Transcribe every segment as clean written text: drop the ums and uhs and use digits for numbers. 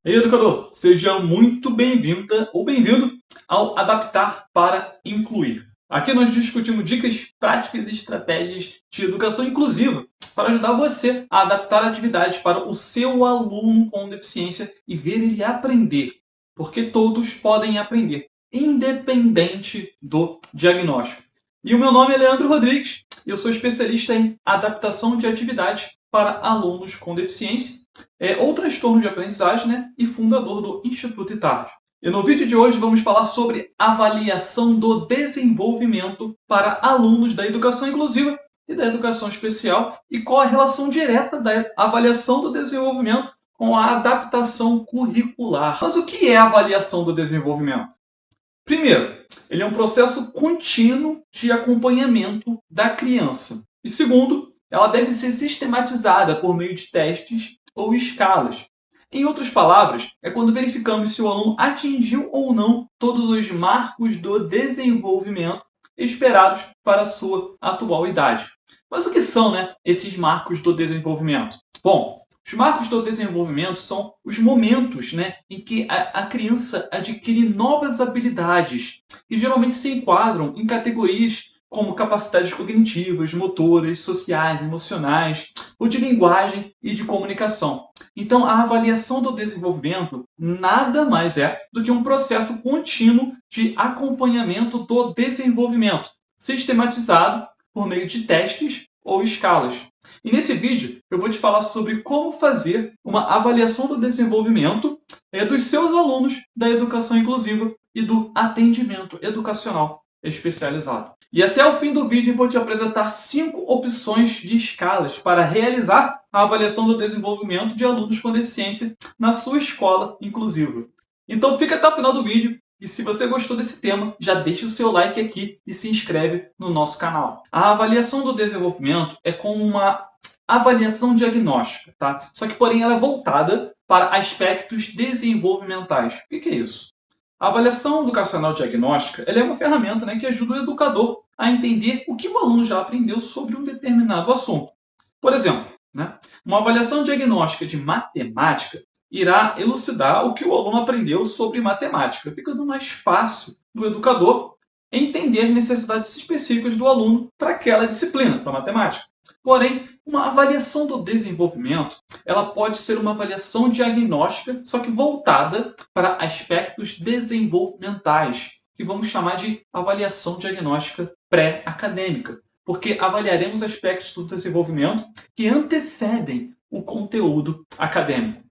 Ei, educador, seja muito bem-vinda ou bem-vindo ao Adaptar para Incluir. Aqui nós discutimos dicas práticas e estratégias de educação inclusiva para ajudar você a adaptar atividades para o seu aluno com deficiência e ver ele aprender, porque todos podem aprender, independente do diagnóstico. E o meu nome é Leandro Rodrigues e eu sou especialista em adaptação de atividades para alunos com deficiência ou transtorno de aprendizagem, né? E fundador do Instituto ITARD. E no vídeo de hoje vamos falar sobre avaliação do desenvolvimento para alunos da educação inclusiva e da educação especial e qual a relação direta da avaliação do desenvolvimento com a adaptação curricular. Mas o que é a avaliação do desenvolvimento? Primeiro, ele é um processo contínuo de acompanhamento da criança. E segundo, ela deve ser sistematizada por meio de testes ou escalas. Em outras palavras, é quando verificamos se o aluno atingiu ou não todos os marcos do desenvolvimento esperados para a sua atual idade. Mas o que são, esses marcos do desenvolvimento? Bom, os marcos do desenvolvimento são os momentos em que a criança adquire novas habilidades, que geralmente se enquadram em categorias como capacidades cognitivas, motoras, sociais, emocionais, ou de linguagem e de comunicação. Então, a avaliação do desenvolvimento nada mais é do que um processo contínuo de acompanhamento do desenvolvimento, sistematizado por meio de testes ou escalas. E nesse vídeo eu vou te falar sobre como fazer uma avaliação do desenvolvimento dos seus alunos da educação inclusiva e do atendimento educacional especializado. E até o fim do vídeo eu vou te apresentar 5 opções de escalas para realizar a avaliação do desenvolvimento de alunos com deficiência na sua escola inclusiva. Então fica até o final do vídeo e se você gostou desse tema, já deixa o seu like aqui e se inscreve no nosso canal. A avaliação do desenvolvimento é como uma avaliação diagnóstica, tá? Só que, porém, ela é voltada para aspectos desenvolvimentais. O que é isso? A avaliação educacional diagnóstica ela é uma ferramenta que ajuda o educador a entender o que o aluno já aprendeu sobre um determinado assunto. Por exemplo, uma avaliação diagnóstica de matemática irá elucidar o que o aluno aprendeu sobre matemática, ficando mais fácil do educador entender as necessidades específicas do aluno para aquela disciplina, para a matemática. Porém, uma avaliação do desenvolvimento ela pode ser uma avaliação diagnóstica, só que voltada para aspectos desenvolvimentais, que vamos chamar de avaliação diagnóstica pré-acadêmica, porque avaliaremos aspectos do desenvolvimento que antecedem o conteúdo acadêmico.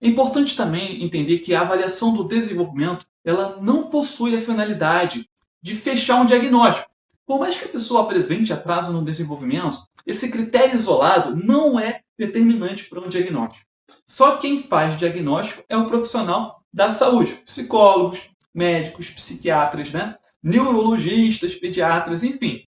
É importante também entender que a avaliação do desenvolvimento ela não possui a finalidade de fechar um diagnóstico. Por mais que a pessoa apresente atraso no desenvolvimento, esse critério isolado não é determinante para um diagnóstico. Só quem faz diagnóstico é o profissional da saúde, psicólogos, médicos, psiquiatras, neurologistas, pediatras, enfim.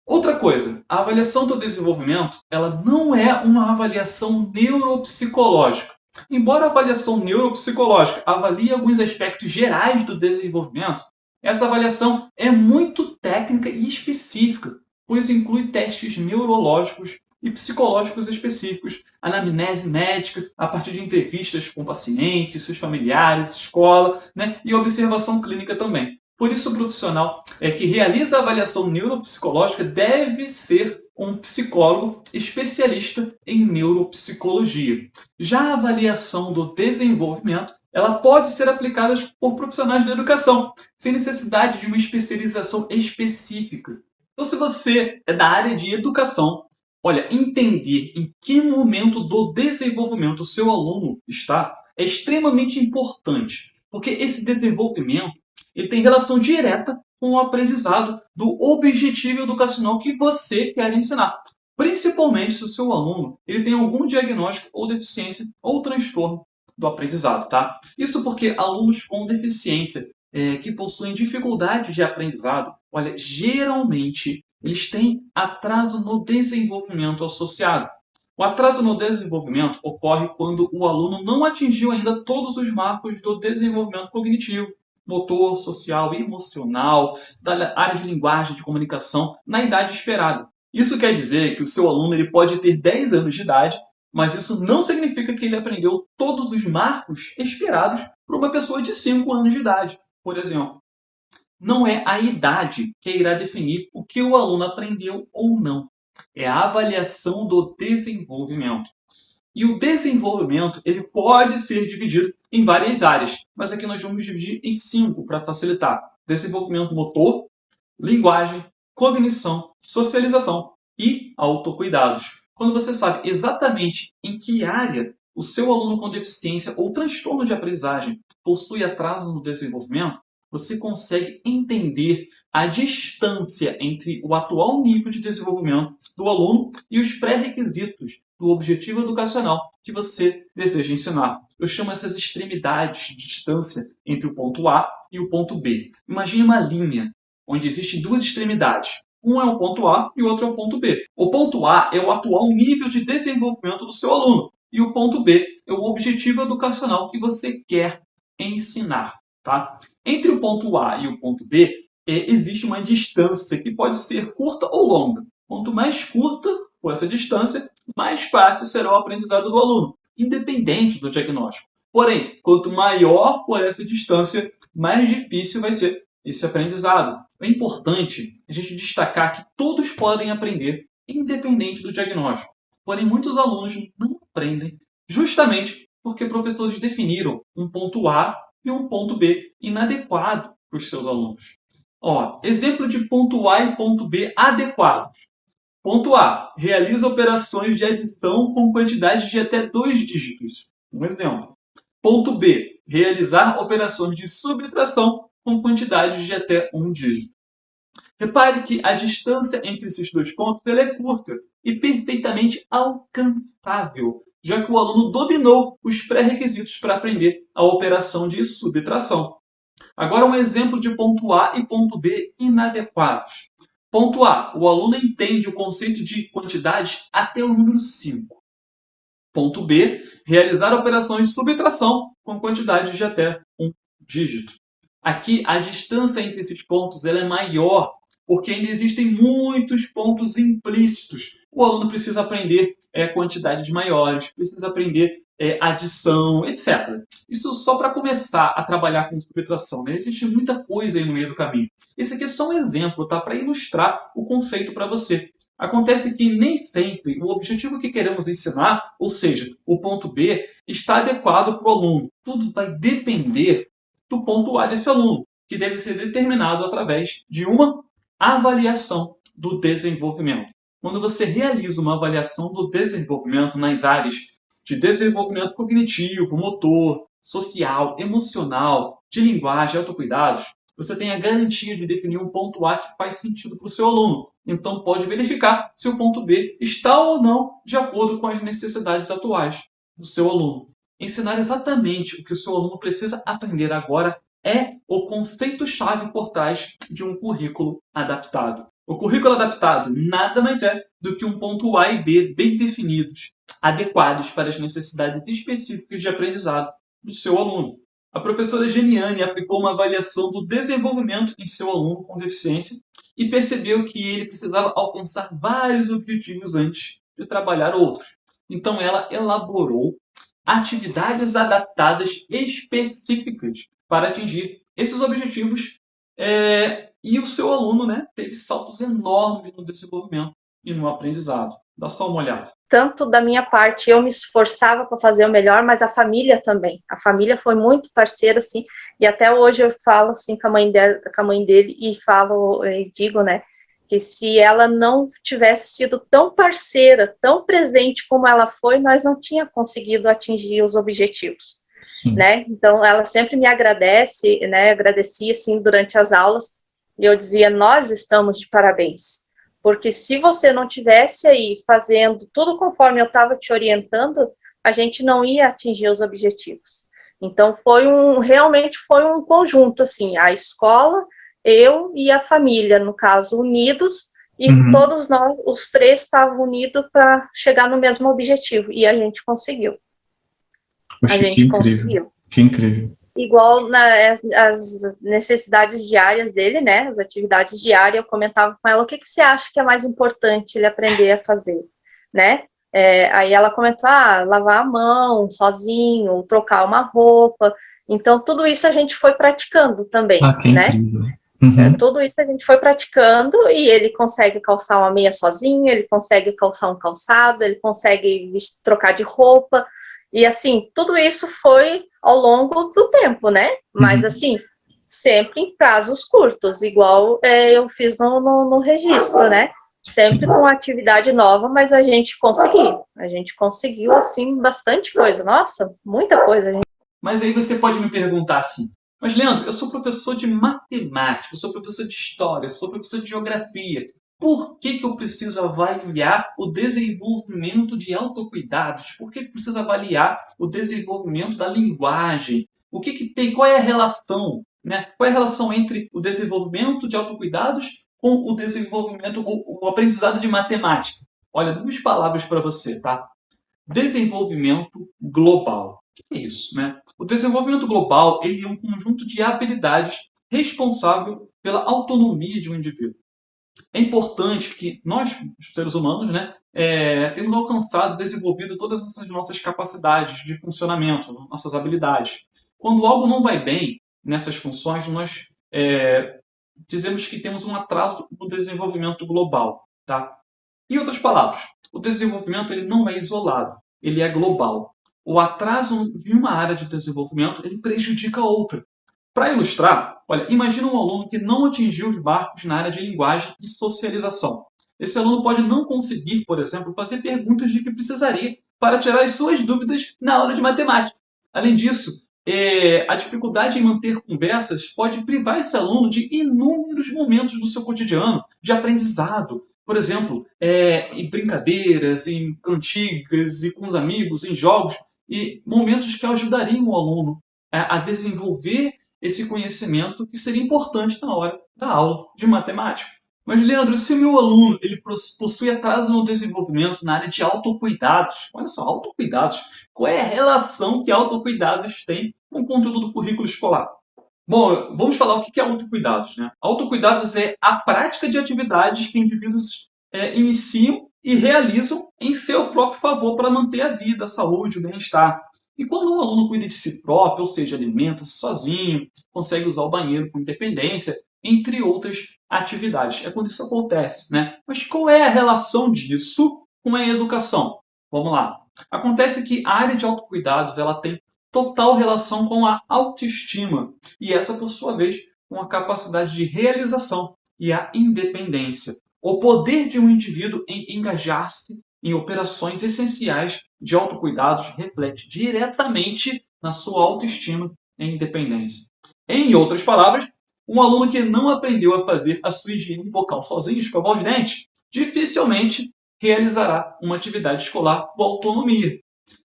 Outra coisa, a avaliação do desenvolvimento ela não é uma avaliação neuropsicológica. Embora a avaliação neuropsicológica avalie alguns aspectos gerais do desenvolvimento, essa avaliação é muito técnica e específica, pois inclui testes neurológicos e psicológicos específicos, anamnese médica, a partir de entrevistas com pacientes, seus familiares, escola, e observação clínica também. Por isso, o profissional que realiza a avaliação neuropsicológica deve ser um psicólogo especialista em neuropsicologia. Já a avaliação do desenvolvimento ela pode ser aplicada por profissionais da educação, sem necessidade de uma especialização específica. Então, se você é da área de educação, entender em que momento do desenvolvimento o seu aluno está é extremamente importante, porque esse desenvolvimento ele tem relação direta com o aprendizado do objetivo educacional que você quer ensinar. Principalmente se o seu aluno ele tem algum diagnóstico ou deficiência ou transtorno do aprendizado, tá? Isso porque alunos com deficiência que possuem dificuldade de aprendizado, geralmente eles têm atraso no desenvolvimento associado. O atraso no desenvolvimento ocorre quando o aluno não atingiu ainda todos os marcos do desenvolvimento cognitivo, motor, social, emocional, da área de linguagem, de comunicação, na idade esperada. Isso quer dizer que o seu aluno ele pode ter 10 anos de idade mas isso não significa que ele aprendeu todos os marcos esperados por uma pessoa de 5 anos de idade, por exemplo. Não é a idade que irá definir o que o aluno aprendeu ou não. É a avaliação do desenvolvimento. E o desenvolvimento ele pode ser dividido em várias áreas, mas aqui nós vamos dividir em 5 para facilitar. Desenvolvimento motor, linguagem, cognição, socialização e autocuidados. Quando você sabe exatamente em que área o seu aluno com deficiência ou transtorno de aprendizagem possui atraso no desenvolvimento, você consegue entender a distância entre o atual nível de desenvolvimento do aluno e os pré-requisitos do objetivo educacional que você deseja ensinar. Eu chamo essas extremidades de distância entre o ponto A e o ponto B. Imagine uma linha onde existem duas extremidades. Um é o ponto A e o outro é o ponto B. O ponto A é o atual nível de desenvolvimento do seu aluno e o ponto B é o objetivo educacional que você quer ensinar. Tá? Entre o ponto A e o ponto B, existe uma distância que pode ser curta ou longa. Quanto mais curta for essa distância, mais fácil será o aprendizado do aluno, independente do diagnóstico. Porém, quanto maior for essa distância, mais difícil vai ser esse aprendizado. É importante a gente destacar que todos podem aprender, independente do diagnóstico. Porém, muitos alunos não aprendem justamente porque professores definiram um ponto A e um ponto B inadequado para os seus alunos. Exemplo de ponto A e ponto B adequados. Ponto A, realiza operações de adição com quantidade de até 2 dígitos. Um exemplo. Ponto B, realizar operações de subtração com quantidades de até 1 dígito. Repare que a distância entre esses dois pontos ela é curta e perfeitamente alcançável, já que o aluno dominou os pré-requisitos para aprender a operação de subtração. Agora um exemplo de ponto A e ponto B inadequados. Ponto A, o aluno entende o conceito de quantidades até o número 5. Ponto B, realizar operações de subtração com quantidades de até 1 dígito. Aqui a distância entre esses pontos ela é maior, porque ainda existem muitos pontos implícitos. O aluno precisa aprender quantidades maiores, precisa aprender adição, etc. Isso só para começar a trabalhar com subtração. Né? Existe muita coisa aí no meio do caminho. Esse aqui é só um exemplo, tá? Para ilustrar o conceito para você. Acontece que nem sempre o objetivo que queremos ensinar, ou seja, o ponto B, está adequado para o aluno. Tudo vai depender do ponto A desse aluno, que deve ser determinado através de uma avaliação do desenvolvimento. Quando você realiza uma avaliação do desenvolvimento nas áreas de desenvolvimento cognitivo, motor, social, emocional, de linguagem e autocuidados, você tem a garantia de definir um ponto A que faz sentido para o seu aluno. Então, pode verificar se o ponto B está ou não de acordo com as necessidades atuais do seu aluno. Ensinar exatamente o que o seu aluno precisa aprender agora é o conceito-chave por trás de um currículo adaptado. O currículo adaptado nada mais é do que um ponto A e B bem definidos, adequados para as necessidades específicas de aprendizado do seu aluno. A professora Geniane aplicou uma avaliação do desenvolvimento em seu aluno com deficiência e percebeu que ele precisava alcançar vários objetivos antes de trabalhar outros. Então, ela elaborou atividades adaptadas específicas para atingir esses objetivos e o seu aluno teve saltos enormes no desenvolvimento e no aprendizado. Dá só uma olhada. Tanto da minha parte, eu me esforçava para fazer o melhor, mas a família também. A família foi muito parceira, assim, e até hoje eu falo assim com a mãe dele e falo, e digo, que se ela não tivesse sido tão parceira, tão presente como ela foi, nós não tínhamos conseguido atingir os objetivos. Então, ela sempre me agradece, agradecia, assim, durante as aulas, e eu dizia, nós estamos de parabéns. Porque se você não tivesse aí fazendo tudo conforme eu estava te orientando, a gente não ia atingir os objetivos. Então, realmente foi um conjunto, assim, a escola, eu e a família, no caso, unidos, e todos nós, os três, estavam unidos para chegar no mesmo objetivo, e a gente conseguiu. Poxa, conseguiu. Que incrível. Igual as necessidades diárias dele, as atividades diárias, eu comentava com ela, o que você acha que é mais importante ele aprender a fazer, Aí ela comentou, lavar a mão sozinho, trocar uma roupa. Então, tudo isso a gente foi praticando também, que né? Incrível. Uhum. Tudo isso a gente foi praticando e ele consegue calçar uma meia sozinho, ele consegue calçar um calçado, ele consegue trocar de roupa. E, assim, tudo isso foi ao longo do tempo, né? Mas, assim, sempre em prazos curtos, igual eu fiz no registro, né? Sempre com atividade nova, mas a gente conseguiu. A gente conseguiu, assim, bastante coisa. Nossa, muita coisa. Mas aí você pode me perguntar assim, mas Leandro, eu sou professor de matemática, eu sou professor de história, eu sou professor de geografia. Por que eu preciso avaliar o desenvolvimento de autocuidados? Por que eu preciso avaliar o desenvolvimento da linguagem? O que tem? Qual é a relação? Né? Qual é a relação entre o desenvolvimento de autocuidados com o desenvolvimento, o aprendizado de matemática? Olha, 2 palavras para você, tá? Desenvolvimento global. O que é isso, né? O desenvolvimento global ele é um conjunto de habilidades responsável pela autonomia de um indivíduo. É importante que nós, seres humanos, né, temos alcançado, desenvolvido todas essas nossas capacidades de funcionamento, nossas habilidades. Quando algo não vai bem nessas funções, nós dizemos que temos um atraso no desenvolvimento global. Tá? Em outras palavras, o desenvolvimento ele não é isolado, ele é global. O atraso de uma área de desenvolvimento ele prejudica a outra. Para ilustrar, olha, imagina um aluno que não atingiu os marcos na área de linguagem e socialização. Esse aluno pode não conseguir, por exemplo, fazer perguntas de que precisaria para tirar as suas dúvidas na aula de matemática. Além disso, a dificuldade em manter conversas pode privar esse aluno de inúmeros momentos do seu cotidiano de aprendizado. Por exemplo, em brincadeiras, em cantigas, e com os amigos, em jogos, e momentos que ajudariam o aluno a desenvolver esse conhecimento que seria importante na hora da aula de matemática. Mas, Leandro, se o meu aluno ele possui atraso no desenvolvimento na área de autocuidados, olha só, autocuidados, qual é a relação que autocuidados tem com o conteúdo do currículo escolar? Bom, vamos falar o que é autocuidados, né? Autocuidados é a prática de atividades que indivíduos iniciam e realizam em seu próprio favor para manter a vida, a saúde, o bem-estar. E quando um aluno cuida de si próprio, ou seja, alimenta-se sozinho, consegue usar o banheiro com independência, entre outras atividades. É quando isso acontece, né? Mas qual é a relação disso com a educação? Vamos lá. Acontece que a área de autocuidados ela tem total relação com a autoestima e essa, por sua vez, com a capacidade de realização e a independência. O poder de um indivíduo em engajar-se em operações essenciais de autocuidados reflete diretamente na sua autoestima e independência. Em outras palavras, um aluno que não aprendeu a fazer a sua higiene bucal sozinho, escovar os dentes, dificilmente realizará uma atividade escolar com autonomia.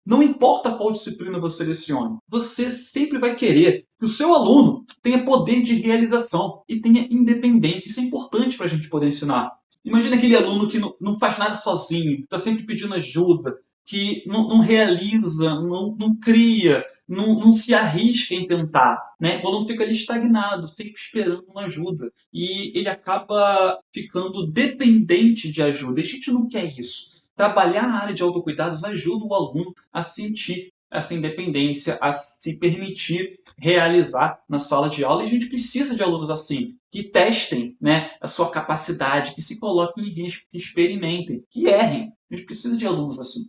Não importa qual disciplina você selecione, você sempre vai querer que o seu aluno tenha poder de realização e tenha independência. Isso é importante para a gente poder ensinar. Imagina aquele aluno que não faz nada sozinho, está sempre pedindo ajuda, que não realiza, não cria, não se arrisca em tentar. Né? O aluno fica ali estagnado, sempre esperando uma ajuda. E ele acaba ficando dependente de ajuda. E a gente não quer isso. Trabalhar na área de autocuidados ajuda o aluno a sentir essa independência, a se permitir realizar na sala de aula. E a gente precisa de alunos assim, que testem, né, a sua capacidade, que se coloquem em risco, que experimentem, que errem. A gente precisa de alunos assim.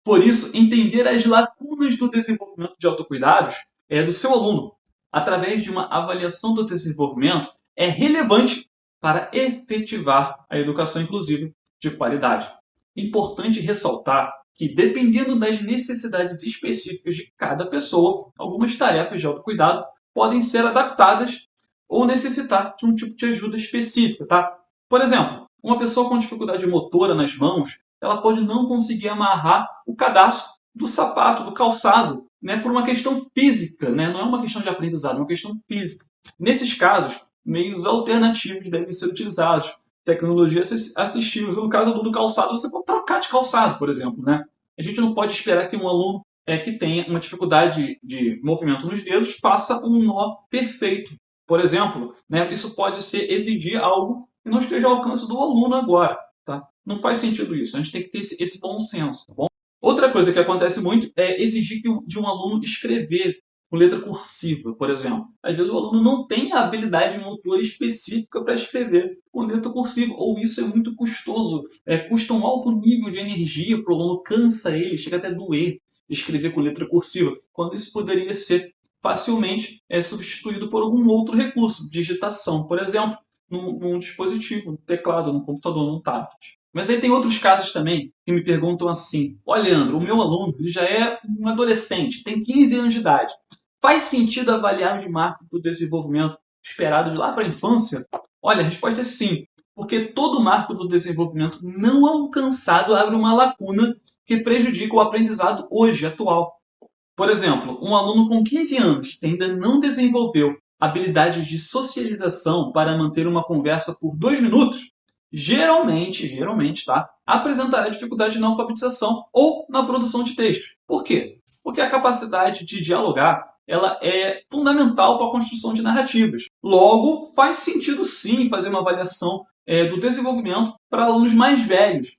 Por isso, entender as lacunas do desenvolvimento de autocuidados do seu aluno, através de uma avaliação do desenvolvimento, é relevante para efetivar a educação inclusiva de qualidade. Importante ressaltar que, dependendo das necessidades específicas de cada pessoa, algumas tarefas de autocuidado podem ser adaptadas ou necessitar de um tipo de ajuda específica. Tá? Por exemplo, uma pessoa com dificuldade motora nas mãos, ela pode não conseguir amarrar o cadastro do sapato, do calçado, né, por uma questão física, né? Não é uma questão de aprendizado, é uma questão física. Nesses casos, meios alternativos devem ser utilizados, tecnologias assistivas. No caso do calçado, você pode trocar de calçado, por exemplo. Né? A gente não pode esperar que um aluno que tenha uma dificuldade de movimento nos dedos faça um nó perfeito. Por exemplo, né? Isso pode exigir algo que não esteja ao alcance do aluno agora. Tá? Não faz sentido isso. A gente tem que ter esse bom senso, tá bom? Outra coisa que acontece muito é exigir de um aluno escrever com letra cursiva, por exemplo. Às vezes o aluno não tem a habilidade motora específica para escrever com letra cursiva, ou isso é muito custoso, custa um alto nível de energia para o aluno, cansa ele, chega até a doer escrever com letra cursiva, quando isso poderia ser facilmente substituído por algum outro recurso, digitação, por exemplo, num dispositivo, no teclado, no computador, num tablet. Mas aí tem outros casos também que me perguntam assim: olha, Leandro, o meu aluno ele já é um adolescente, tem 15 anos de idade. Faz sentido avaliar os marcos do desenvolvimento esperados lá para a infância? Olha, a resposta é sim, porque todo marco do desenvolvimento não alcançado abre uma lacuna que prejudica o aprendizado hoje, atual. Por exemplo, um aluno com 15 anos que ainda não desenvolveu habilidades de socialização para manter uma conversa por 2 minutos, geralmente, tá, apresentará dificuldade na alfabetização ou na produção de textos. Por quê? Porque a capacidade de dialogar ela é fundamental para a construção de narrativas. Logo, faz sentido sim fazer uma avaliação do desenvolvimento para alunos mais velhos,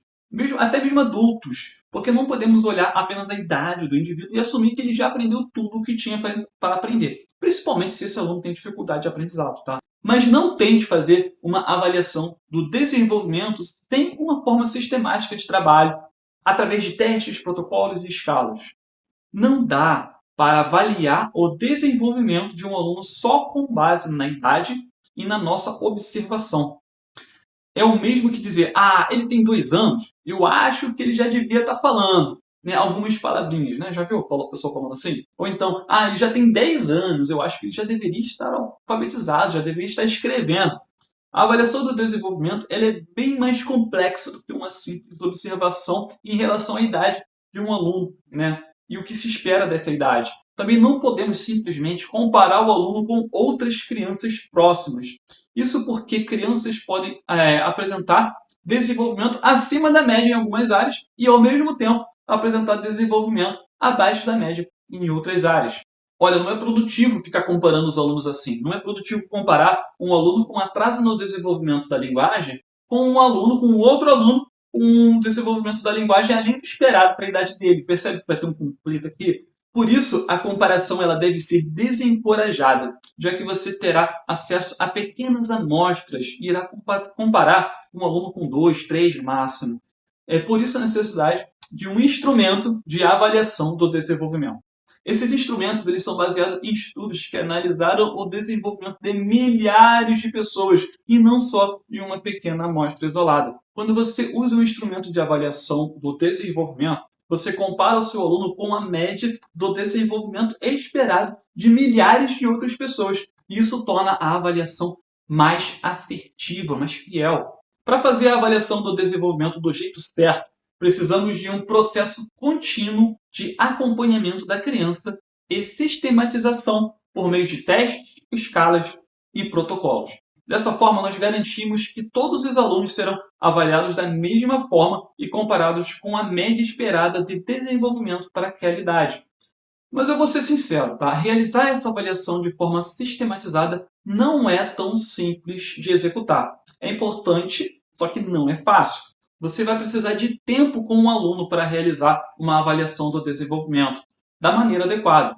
até mesmo adultos, porque não podemos olhar apenas a idade do indivíduo e assumir que ele já aprendeu tudo o que tinha para aprender, principalmente se esse aluno tem dificuldade de aprendizado, tá? Mas não tente fazer uma avaliação do desenvolvimento sem uma forma sistemática de trabalho, através de testes, protocolos e escalas. Não dá para avaliar o desenvolvimento de um aluno só com base na idade e na nossa observação. É o mesmo que dizer, ele tem 2 anos, eu acho que ele já devia estar falando, né, algumas palavrinhas, né? Já viu a pessoa falando assim? Ou então, ele já tem 10 anos, eu acho que ele já deveria estar alfabetizado, já deveria estar escrevendo. A avaliação do desenvolvimento ela é bem mais complexa do que uma simples observação em relação à idade de um aluno, né? E o que se espera dessa idade. Também não podemos simplesmente comparar o aluno com outras crianças próximas. Isso porque crianças podem apresentar desenvolvimento acima da média em algumas áreas e, ao mesmo tempo, apresentar desenvolvimento abaixo da média em outras áreas. Olha, não é produtivo ficar comparando os alunos assim. Não é produtivo comparar um aluno com atraso no desenvolvimento da linguagem com um aluno, com outro aluno com um desenvolvimento da linguagem além do esperado para a idade dele. Percebe que vai ter um conflito aqui? Por isso, a comparação ela deve ser desencorajada, já que você terá acesso a pequenas amostras e irá comparar um aluno com 2, 3 máximo. É por isso a necessidade de um instrumento de avaliação do desenvolvimento. Esses instrumentos eles são baseados em estudos que analisaram o desenvolvimento de milhares de pessoas e não só de uma pequena amostra isolada. Quando você usa um instrumento de avaliação do desenvolvimento, você compara o seu aluno com a média do desenvolvimento esperado de milhares de outras pessoas. Isso torna a avaliação mais assertiva, mais fiel. Para fazer a avaliação do desenvolvimento do jeito certo, precisamos de um processo contínuo de acompanhamento da criança e sistematização por meio de testes, escalas e protocolos. Dessa forma, nós garantimos que todos os alunos serão avaliados da mesma forma e comparados com a média esperada de desenvolvimento para aquela idade. Mas eu vou ser sincero, tá? Realizar essa avaliação de forma sistematizada não é tão simples de executar. É importante, só que não é fácil. Você vai precisar de tempo com o aluno para realizar uma avaliação do desenvolvimento da maneira adequada.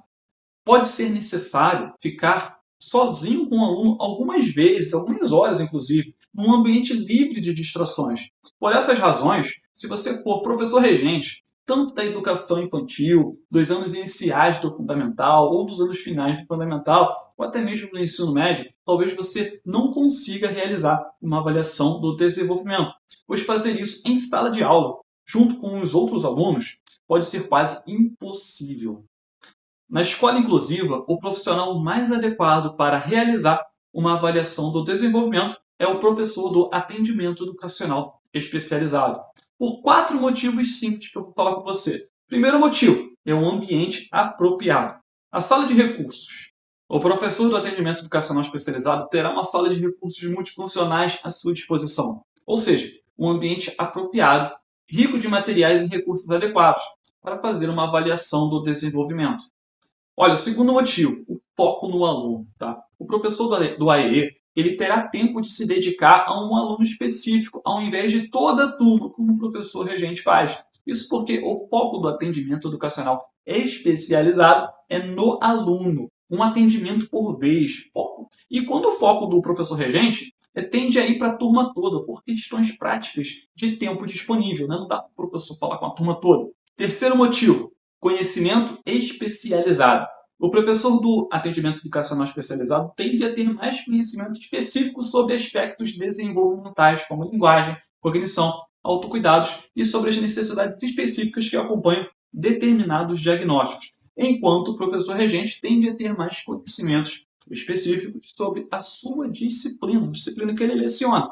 Pode ser necessário ficar sozinho com o aluno algumas vezes, algumas horas inclusive, num ambiente livre de distrações. Por essas razões, se você for professor regente, tanto da educação infantil, dos anos iniciais do fundamental, ou dos anos finais do fundamental, ou até mesmo do ensino médio, talvez você não consiga realizar uma avaliação do desenvolvimento, pois fazer isso em sala de aula, junto com os outros alunos, pode ser quase impossível. Na escola inclusiva, o profissional mais adequado para realizar uma avaliação do desenvolvimento é o professor do atendimento educacional especializado. Por 4 motivos simples que eu vou falar com você. Primeiro motivo é um ambiente apropriado. A sala de recursos. O professor do atendimento educacional especializado terá uma sala de recursos multifuncionais à sua disposição. Ou seja, um ambiente apropriado, rico de materiais e recursos adequados para fazer uma avaliação do desenvolvimento. Olha, o segundo motivo, o foco no aluno. Tá? O professor do AEE ele terá tempo de se dedicar a um aluno específico, ao invés de toda a turma, como o professor regente faz. Isso porque o foco do atendimento educacional especializado é no aluno, um atendimento por vez. E quando o foco do professor regente tende a ir para a turma toda, por questões práticas de tempo disponível, né? Não dá para o professor falar com a turma toda. Terceiro motivo, conhecimento especializado. O professor do atendimento educacional especializado tende a ter mais conhecimento específico sobre aspectos desenvolvimentais, como linguagem, cognição, autocuidados e sobre as necessidades específicas que acompanham determinados diagnósticos, enquanto o professor regente tende a ter mais conhecimentos específicos sobre a sua disciplina que ele leciona.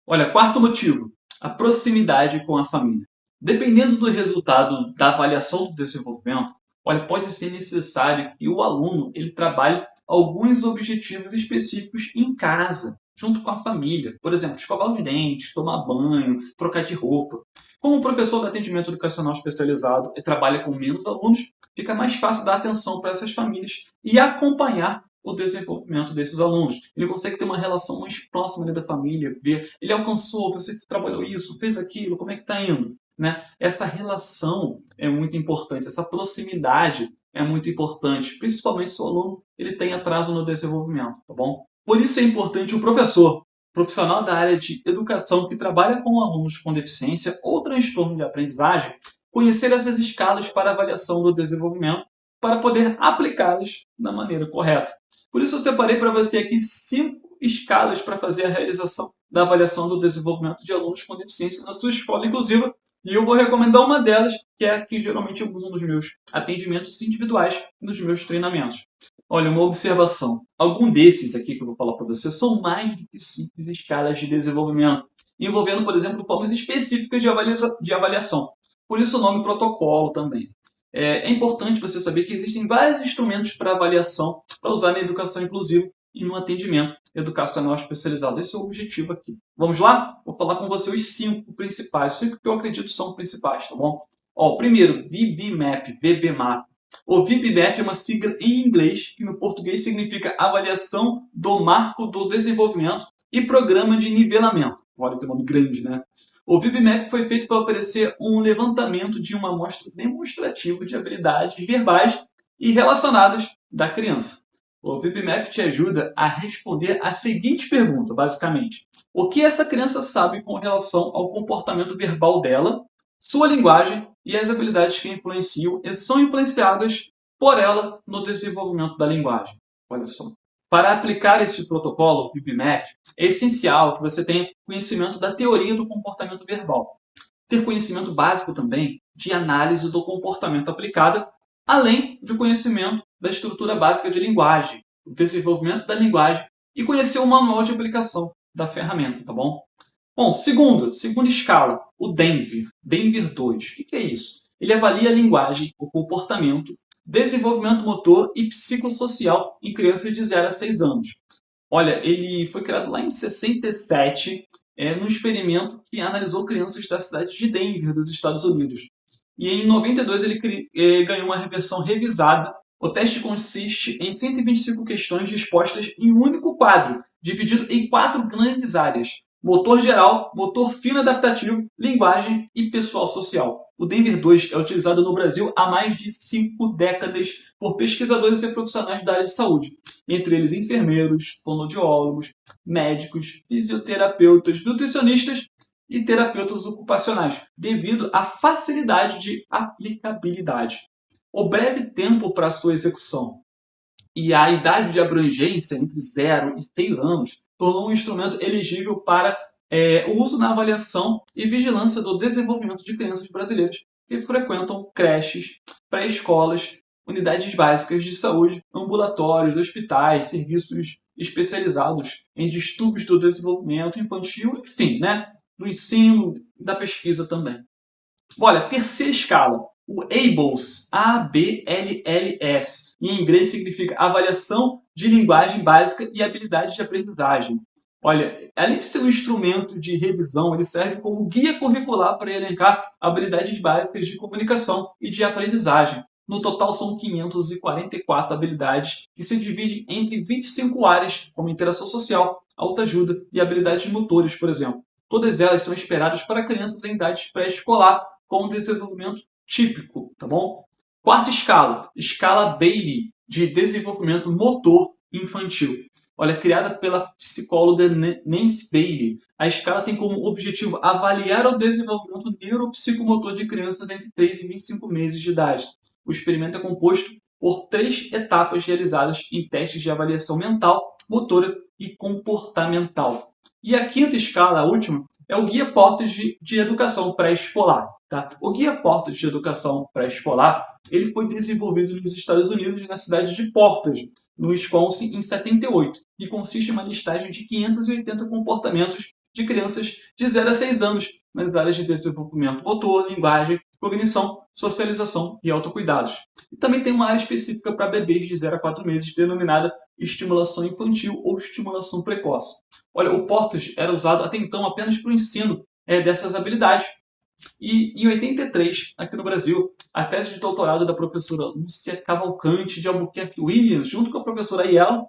Olha, quarto motivo, a proximidade com a família. Dependendo do resultado da avaliação do desenvolvimento, olha, pode ser necessário que o aluno ele trabalhe alguns objetivos específicos em casa, junto com a família. Por exemplo, escovar os dentes, tomar banho, trocar de roupa. Como o professor de atendimento educacional especializado trabalha com menos alunos, fica mais fácil dar atenção para essas famílias e acompanhar o desenvolvimento desses alunos. Ele consegue ter uma relação mais próxima da família, ver, ele alcançou, você trabalhou isso, fez aquilo, como é que está indo? Né? Essa relação é muito importante, essa proximidade é muito importante, principalmente se o aluno ele tem atraso no desenvolvimento, tá bom? Por isso é importante o professor, profissional da área de educação que trabalha com alunos com deficiência ou transtorno de aprendizagem, conhecer essas escalas para avaliação do desenvolvimento para poder aplicá-las da maneira correta. Por isso eu separei para você aqui 5 escalas para fazer a realização da avaliação do desenvolvimento de alunos com deficiência na sua escola inclusiva. E eu vou recomendar uma delas, que é a que geralmente eu uso nos meus atendimentos individuais e nos meus treinamentos. Olha, uma observação. Algum desses aqui que eu vou falar para você são mais do que simples escalas de desenvolvimento, envolvendo, por exemplo, formas específicas de avaliação. Por isso o nome protocolo também. É importante você saber que existem vários instrumentos para avaliação para usar na educação inclusiva e no atendimento educacional especializado. Esse é o objetivo aqui. Vamos lá? Vou falar com você os 5 principais, 5 que eu acredito são principais, tá bom? Ó, primeiro, VB-MAP. O VB-MAP é uma sigla em inglês que no português significa Avaliação do Marco do Desenvolvimento e Programa de Nivelamento. Olha que nome grande, né? O VB-MAP foi feito para oferecer um levantamento de uma amostra demonstrativa de habilidades verbais e relacionadas da criança. O VB-MAP te ajuda a responder a seguinte pergunta, basicamente. O que essa criança sabe com relação ao comportamento verbal dela, sua linguagem e as habilidades que influenciam e são influenciadas por ela no desenvolvimento da linguagem? Olha só. Para aplicar esse protocolo, o VB-MAP, é essencial que você tenha conhecimento da teoria do comportamento verbal. Ter conhecimento básico também de análise do comportamento aplicada, além de conhecimento da estrutura básica de linguagem, o desenvolvimento da linguagem e conhecer o manual de aplicação da ferramenta, tá bom? Bom, segunda escala, o Denver 2. O que é isso? Ele avalia a linguagem, o comportamento, desenvolvimento motor e psicossocial em crianças de 0 a 6 anos. Olha, ele foi criado lá em 67, num experimento que analisou crianças da cidade de Denver, dos Estados Unidos. E em 92 ele ganhou uma versão revisada. O teste consiste em 125 questões dispostas em um único quadro, dividido em 4 grandes áreas: motor geral, motor fino adaptativo, linguagem e pessoal social. O Denver 2 é utilizado no Brasil há mais de 5 décadas por pesquisadores e profissionais da área de saúde, entre eles enfermeiros, fonoaudiólogos, médicos, fisioterapeutas, nutricionistas e terapeutas ocupacionais, devido à facilidade de aplicabilidade, o breve tempo para sua execução e a idade de abrangência entre 0 e 6 anos tornou um instrumento elegível para o uso na avaliação e vigilância do desenvolvimento de crianças brasileiras que frequentam creches, pré-escolas, unidades básicas de saúde, ambulatórios, hospitais, serviços especializados em distúrbios do desenvolvimento infantil, enfim, né? Do ensino e da pesquisa também. Olha, terceira escala, o ABLS, A-B-L-L-S, em inglês significa Avaliação de Linguagem Básica e Habilidades de Aprendizagem. Olha, além de ser um instrumento de revisão, ele serve como guia curricular para elencar habilidades básicas de comunicação e de aprendizagem. No total, são 544 habilidades que se dividem entre 25 áreas, como interação social, autoajuda e habilidades motores, por exemplo. Todas elas são esperadas para crianças em idade pré-escolar, com desenvolvimento típico, tá bom? Quarta escala, escala Bailey, de desenvolvimento motor infantil. Olha, criada pela psicóloga Nancy Bailey, a escala tem como objetivo avaliar o desenvolvimento neuropsicomotor de crianças entre 3 e 25 meses de idade. O experimento é composto por 3 etapas realizadas em testes de avaliação mental, motora e comportamental. E a quinta escala, a última, é o Guia Portage de Educação Pré-Escolar. Tá? O Guia Portage de Educação Pré-Escolar ele foi desenvolvido nos Estados Unidos, na cidade de Portage, no Wisconsin, em 78, e consiste em uma listagem de 580 comportamentos de crianças de 0 a 6 anos, nas áreas de desenvolvimento motor, linguagem, cognição, socialização e autocuidados. E também tem uma área específica para bebês de 0 a 4 meses, denominada estimulação infantil ou estimulação precoce. Olha, o Portage era usado até então apenas para o ensino dessas habilidades. E em 83, aqui no Brasil, a tese de doutorado da professora Lúcia Cavalcante de Albuquerque Williams, junto com a professora Aiello,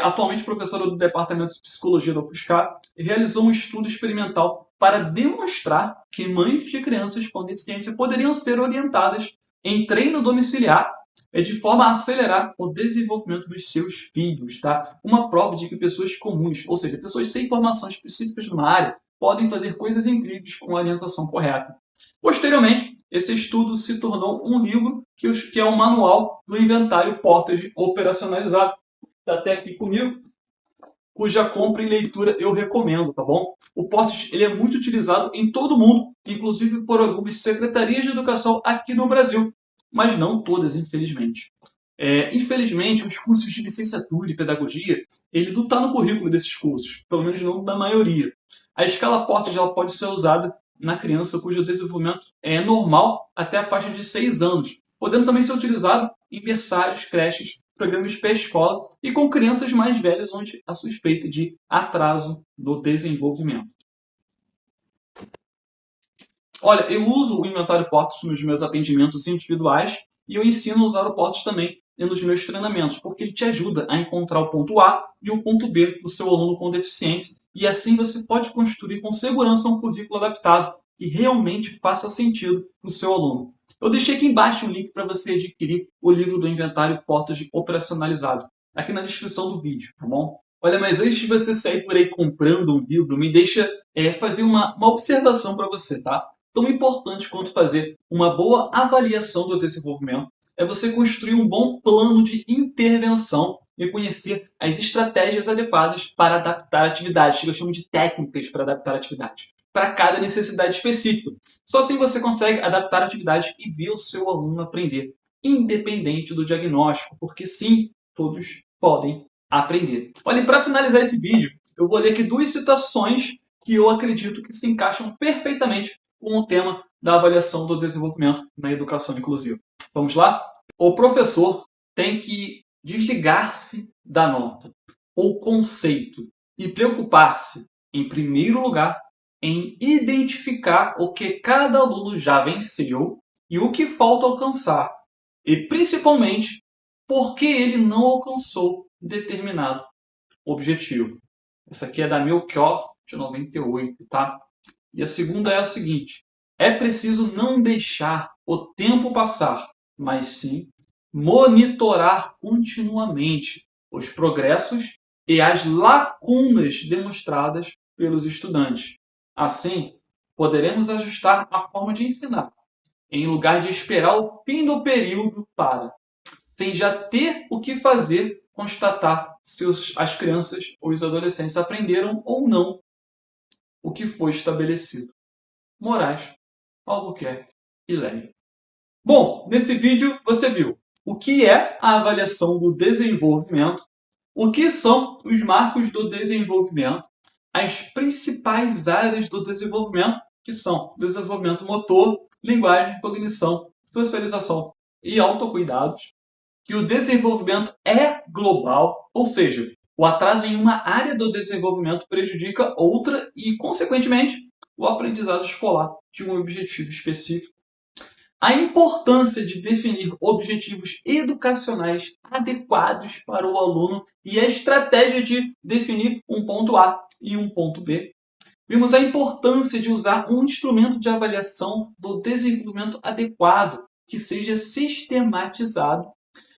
atualmente professora do Departamento de Psicologia da UFSCar, realizou um estudo experimental para demonstrar que mães de crianças com deficiência poderiam ser orientadas em treino domiciliar de forma a acelerar o desenvolvimento dos seus filhos. Tá? Uma prova de que pessoas comuns, ou seja, pessoas sem formação específicas numa área, podem fazer coisas incríveis com a orientação correta. Posteriormente, esse estudo se tornou um livro que é o manual do inventário Portage operacionalizado. Está até aqui comigo, cuja compra e leitura eu recomendo, tá bom? O Portage ele é muito utilizado em todo o mundo, inclusive por algumas secretarias de educação aqui no Brasil, mas não todas, infelizmente. Infelizmente, os cursos de licenciatura e pedagogia, ele não está no currículo desses cursos, pelo menos não da maioria. A escala Portage ela pode ser usada na criança cujo desenvolvimento é normal até a faixa de 6 anos, podendo também ser utilizado em berçários, creches, programas de pré-escola e com crianças mais velhas onde há suspeita de atraso no desenvolvimento. Olha, eu uso o inventário Portage nos meus atendimentos individuais e eu ensino a usar o Portage também nos meus treinamentos, porque ele te ajuda a encontrar o ponto A e o ponto B do seu aluno com deficiência e assim você pode construir com segurança um currículo adaptado que realmente faça sentido para o seu aluno. Eu deixei aqui embaixo um link para você adquirir o livro do inventário Portage operacionalizado, aqui na descrição do vídeo, tá bom? Olha, mas antes de você sair por aí comprando um livro, me deixa fazer uma observação para você, tá? Tão importante quanto fazer uma boa avaliação do desenvolvimento é você construir um bom plano de intervenção e conhecer as estratégias adequadas para adaptar atividades, que eu chamo de técnicas para adaptar atividades, para cada necessidade específica. Só assim você consegue adaptar atividades e ver o seu aluno aprender, independente do diagnóstico, porque sim, todos podem aprender. Olha, para finalizar esse vídeo, eu vou ler aqui 2 citações que eu acredito que se encaixam perfeitamente com o tema da avaliação do desenvolvimento na educação inclusiva. Vamos lá? O professor tem que desligar-se da nota ou conceito e preocupar-se, em primeiro lugar, em identificar o que cada aluno já venceu e o que falta alcançar, e principalmente por que ele não alcançou determinado objetivo. Essa aqui é da Melchior, de 98, tá? E a segunda é o seguinte: é preciso não deixar o tempo passar, mas sim monitorar continuamente os progressos e as lacunas demonstradas pelos estudantes. Assim, poderemos ajustar a forma de ensinar, em lugar de esperar o fim do período para, sem já ter o que fazer, constatar se as crianças ou os adolescentes aprenderam ou não o que foi estabelecido. Moraes, Albuquerque e Leia. Bom, nesse vídeo você viu o que é a avaliação do desenvolvimento, o que são os marcos do desenvolvimento, as principais áreas do desenvolvimento, que são desenvolvimento motor, linguagem, cognição, socialização e autocuidados, que o desenvolvimento é global, ou seja, o atraso em uma área do desenvolvimento prejudica outra e, consequentemente, o aprendizado escolar de um objetivo específico. a importância de definir objetivos educacionais adequados para o aluno e a estratégia de definir um ponto A e um ponto B. Vimos a importância de usar um instrumento de avaliação do desenvolvimento adequado, que seja sistematizado,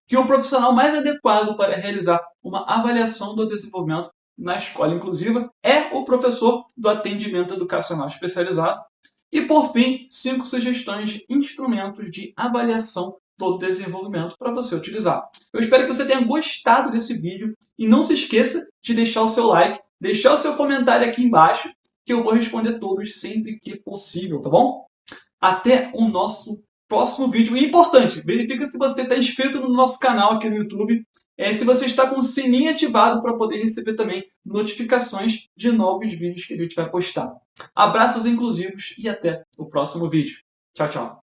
que o profissional mais adequado para realizar uma avaliação do desenvolvimento na escola inclusiva é o professor do atendimento educacional especializado. E, por fim, 5 sugestões de instrumentos de avaliação do desenvolvimento para você utilizar. Eu espero que você tenha gostado desse vídeo e não se esqueça de deixar o seu like, deixar o seu comentário aqui embaixo, que eu vou responder todos sempre que possível, tá bom? Até o nosso próximo vídeo. E importante, verifica se você está inscrito no nosso canal aqui no YouTube, se você está com o sininho ativado para poder receber também notificações de novos vídeos que a gente vai postar. Abraços inclusivos e até o próximo vídeo. Tchau, tchau.